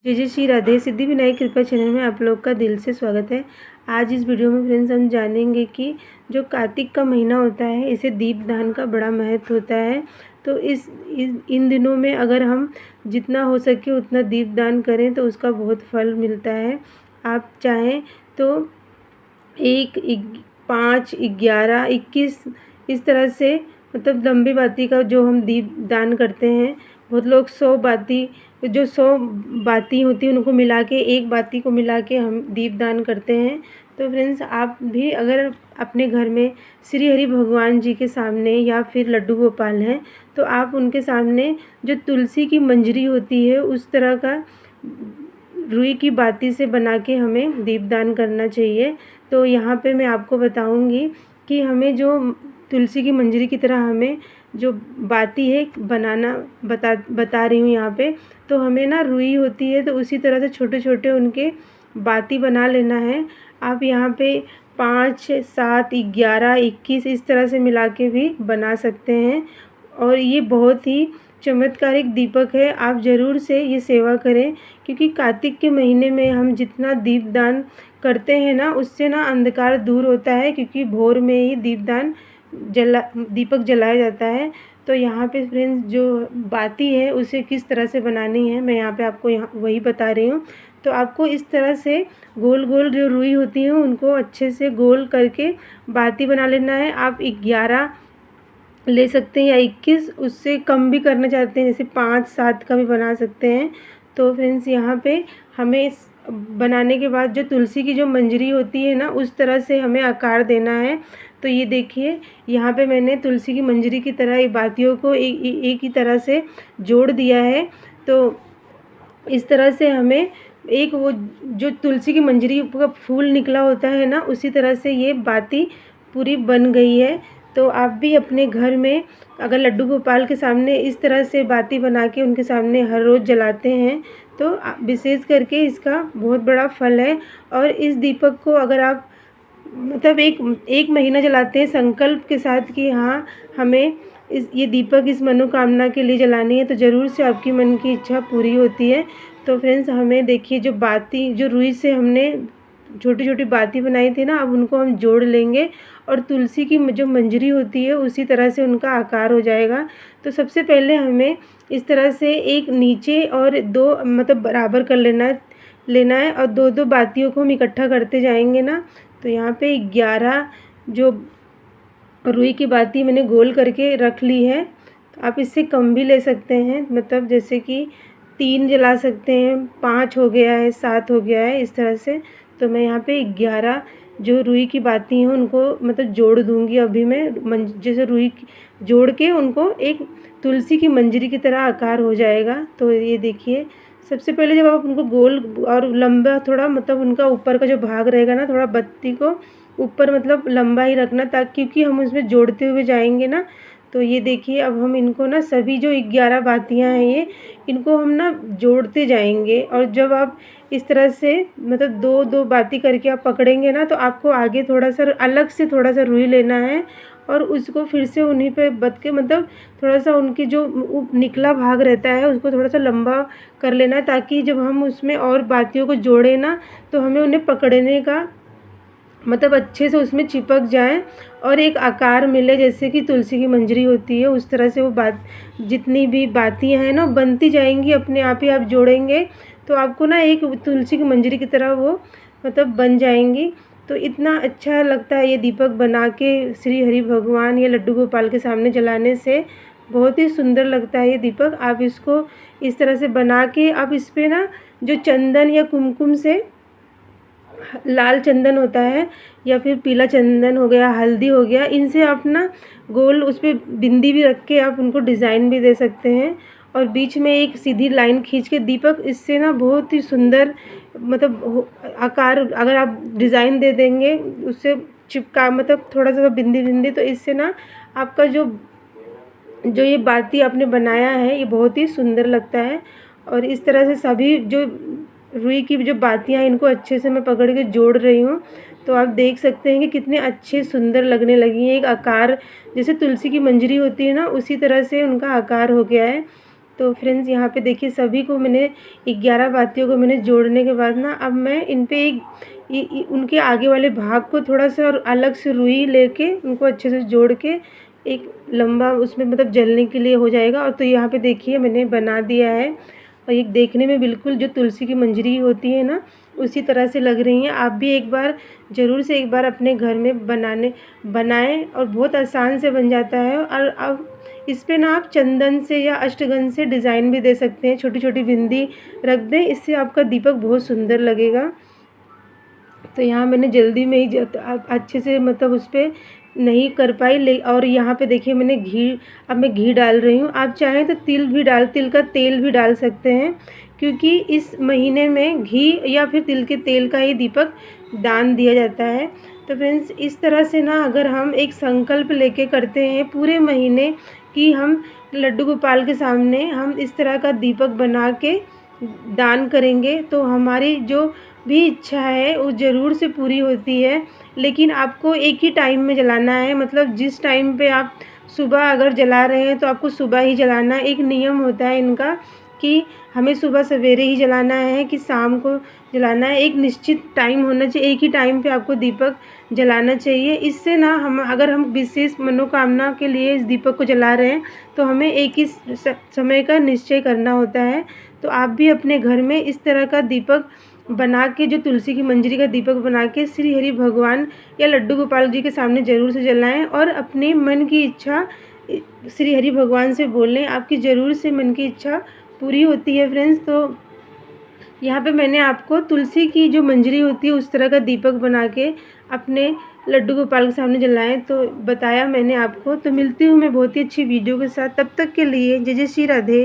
जय जय श्री राधे। सिद्धि विनायक कृपा चैनल में आप लोग का दिल से स्वागत है। आज इस वीडियो में फ्रेंड्स हम जानेंगे कि जो कार्तिक का महीना होता है इसे दीपदान का बड़ा महत्व होता है। तो इन दिनों में अगर हम जितना हो सके उतना दीपदान करें तो उसका बहुत फल मिलता है। आप चाहें तो 5, 11, 21 इस तरह से मतलब लंबी बाती का जो हम दीप दान करते हैं। बहुत लोग 100 बाती होती हैं उनको मिला के एक बाती को मिला के हम दीप दान करते हैं। तो फ्रेंड्स आप भी अगर अपने घर में श्री हरि भगवान जी के सामने या फिर लड्डू गोपाल हैं तो आप उनके सामने जो तुलसी की मंजरी होती है उस तरह का रुई की बाती से बना के हमें दीपदान करना चाहिए। तो यहाँ पे मैं आपको बताऊँगी कि हमें जो तुलसी की मंजरी की तरह हमें जो बाती है बनाना बता रही हूँ यहाँ पे। तो हमें ना रुई होती है तो उसी तरह से छोटे छोटे उनके बाती बना लेना है। आप यहाँ पे 5, 7, 11, 21 इस तरह से मिला के भी बना सकते हैं। और ये बहुत ही चमत्कारिक दीपक है। आप ज़रूर से ये सेवा करें क्योंकि कार्तिक के महीने में हम जितना दीपदान करते हैं ना उससे ना अंधकार दूर होता है, क्योंकि भोर में ही दीपक जलाया जाता है। तो यहाँ पे फ्रेंड्स जो बाती है उसे किस तरह से बनानी है मैं यहाँ पे आपको वही बता रही हूँ। तो आपको इस तरह से गोल गोल जो रुई होती है उनको अच्छे से गोल करके बाती बना लेना है। आप 11 ले सकते हैं या 21, उससे कम भी करना चाहते हैं जैसे 5, 7 का भी बना सकते हैं। तो फ्रेंड्स यहाँ पे हमें इस बनाने के बाद जो तुलसी की जो मंजरी होती है ना उस तरह से हमें आकार देना है। तो ये देखिए यहाँ पे मैंने तुलसी की मंजरी की तरह ये बातियों को एक ही तरह से जोड़ दिया है। तो इस तरह से हमें एक वो जो तुलसी की मंजरी का फूल निकला होता है ना उसी तरह से ये बाती पूरी बन गई है। तो आप भी अपने घर में अगर लड्डू गोपाल के सामने इस तरह से बाती बना के उनके सामने हर रोज़ जलाते हैं तो विशेष करके इसका बहुत बड़ा फल है। और इस दीपक को अगर आप मतलब एक महीना जलाते हैं संकल्प के साथ कि हाँ हमें ये दीपक इस मनोकामना के लिए जलानी है तो ज़रूर से आपकी मन की इच्छा पूरी होती है। तो फ्रेंड्स हमें देखिए जो बाती जो रुई से हमने छोटी छोटी बाती बनाई थी ना अब उनको हम जोड़ लेंगे और तुलसी की जो मंजरी होती है उसी तरह से उनका आकार हो जाएगा। तो सबसे पहले हमें इस तरह से एक नीचे और 2 मतलब बराबर कर लेना है और 2-2 बातियों को हम इकट्ठा करते जाएंगे ना। तो यहाँ पे 11 जो रुई की बाती मैंने गोल करके रख ली है। तो आप इससे कम भी ले सकते हैं, मतलब जैसे कि 3 जला सकते हैं, 5 हो गया है, 7 हो गया है इस तरह से। तो मैं यहाँ पे 11 जो रुई की बाती हैं उनको मतलब जोड़ दूँगी अभी मैं जैसे रुई जोड़ के उनको एक तुलसी की मंजरी की तरह आकार हो जाएगा। तो ये देखिए सबसे पहले जब आप उनको गोल और लंबा थोड़ा मतलब उनका ऊपर का जो भाग रहेगा ना थोड़ा बत्ती को ऊपर मतलब लंबा ही रखना ताकि क्योंकि हम उसमें जोड़ते हुए जाएंगे ना। तो ये देखिए अब हम इनको ना सभी जो 11 बातियाँ हैं ये इनको हम ना जोड़ते जाएंगे। और जब आप इस तरह से मतलब 2-2 बाती करके आप पकड़ेंगे ना तो आपको आगे थोड़ा सा अलग से थोड़ा सा रुई लेना है और उसको फिर से उन्हीं पे बत के मतलब थोड़ा सा उनकी जो निकला भाग रहता है उसको थोड़ा सा लंबा कर लेना है ताकि जब हम उसमें और बातियों को जोड़ें ना तो हमें उन्हें पकड़ने का मतलब अच्छे से उसमें चिपक जाएं और एक आकार मिले जैसे कि तुलसी की मंजरी होती है उस तरह से वो बात जितनी भी बातियाँ हैं ना बनती जाएंगी अपने आप ही। आप जोड़ेंगे तो आपको ना एक तुलसी की मंजरी की तरह वो मतलब बन जाएंगी। तो इतना अच्छा लगता है ये दीपक बना के श्री हरि भगवान या लड्डू गोपाल के सामने जलाने से बहुत ही सुंदर लगता है ये दीपक। आप इसको इस तरह से बना के आप इस पर ना जो चंदन या कुमकुम से लाल चंदन होता है या फिर पीला चंदन हो गया, हल्दी हो गया, इनसे आप ना गोल उस पर बिंदी भी रख के आप उनको डिज़ाइन भी दे सकते हैं। और बीच में एक सीधी लाइन खींच के दीपक इससे ना बहुत ही सुंदर मतलब आकार अगर आप डिज़ाइन दे देंगे उससे चिपका मतलब थोड़ा सा बिंदी बिंदी तो इससे ना आपका जो जो ये बाती आपने बनाया है ये बहुत ही सुंदर लगता है। और इस तरह से सभी जो रुई की जो बातियाँ हैं इनको अच्छे से मैं पकड़ के जोड़ रही हूँ। तो आप देख सकते हैं कि कितने अच्छे सुंदर लगने लगी हैं। एक आकार जैसे तुलसी की मंजरी होती है ना उसी तरह से उनका आकार हो गया है। तो फ्रेंड्स यहाँ पे देखिए सभी को मैंने 11 बातियों को मैंने जोड़ने के बाद ना अब मैं इन पे एक उनके आगे वाले भाग को थोड़ा-सा और अलग से रुई लेके उनको अच्छे से जोड़ के एक लंबा उसमें मतलब जलने के लिए हो जाएगा। और तो यहाँ पे देखिए मैंने बना दिया है और ये देखने में बिल्कुल जो तुलसी की मंजरी होती है ना, उसी तरह से लग रही हैं। आप भी एक बार ज़रूर से एक बार अपने घर में बनाएँ और बहुत आसान से बन जाता है। और अब इस पे ना आप चंदन से या अष्टगंध से डिज़ाइन भी दे सकते हैं, छोटी-छोटी बिंदी रख दें, इससे आपका दीपक बहुत सुंदर लगेगा। तो यहाँ मैंने जल्दी में ही अच्छे से मतलब उस पे नहीं कर पाई और यहाँ पे देखिए मैंने अब मैं घी डाल रही हूँ। आप चाहें तो तिल का तेल भी डाल सकते हैं, क्योंकि इस महीने में घी या फिर तिल के तेल का ही दीपक दान दिया जाता है। तो फ्रेंड्स इस तरह से ना अगर हम एक संकल्प लेके करते हैं पूरे महीने कि हम लड्डू गोपाल के सामने हम इस तरह का दीपक बना के दान करेंगे, तो हमारी जो भी इच्छा है वो ज़रूर से पूरी होती है। लेकिन आपको एक ही टाइम में जलाना है, मतलब जिस टाइम पे आप सुबह अगर जला रहे हैं तो आपको सुबह ही जलाना है। एक नियम होता है इनका कि हमें सुबह सवेरे ही जलाना है कि शाम को जलाना है। एक निश्चित टाइम होना चाहिए, एक ही टाइम पे आपको दीपक जलाना चाहिए। इससे ना अगर हम विशेष मनोकामना के लिए इस दीपक को जला रहे हैं तो हमें एक ही समय का निश्चय करना होता है। तो आप भी अपने घर में इस तरह का दीपक बना के, जो तुलसी की मंजरी का दीपक बना के श्री हरि भगवान या लड्डू गोपाल जी के सामने ज़रूर से जलाएं और अपने मन की इच्छा श्री हरि भगवान से बोलें, आपकी ज़रूर से मन की इच्छा पूरी होती है फ्रेंड्स। तो यहाँ पे मैंने आपको तुलसी की जो मंजरी होती है उस तरह का दीपक बना के अपने लड्डू गोपाल के सामने जलाएं, तो बताया मैंने आपको। तो मिलती हूँ मैं बहुत ही अच्छी वीडियो के साथ, तब तक के लिए जय जय श्री राधे।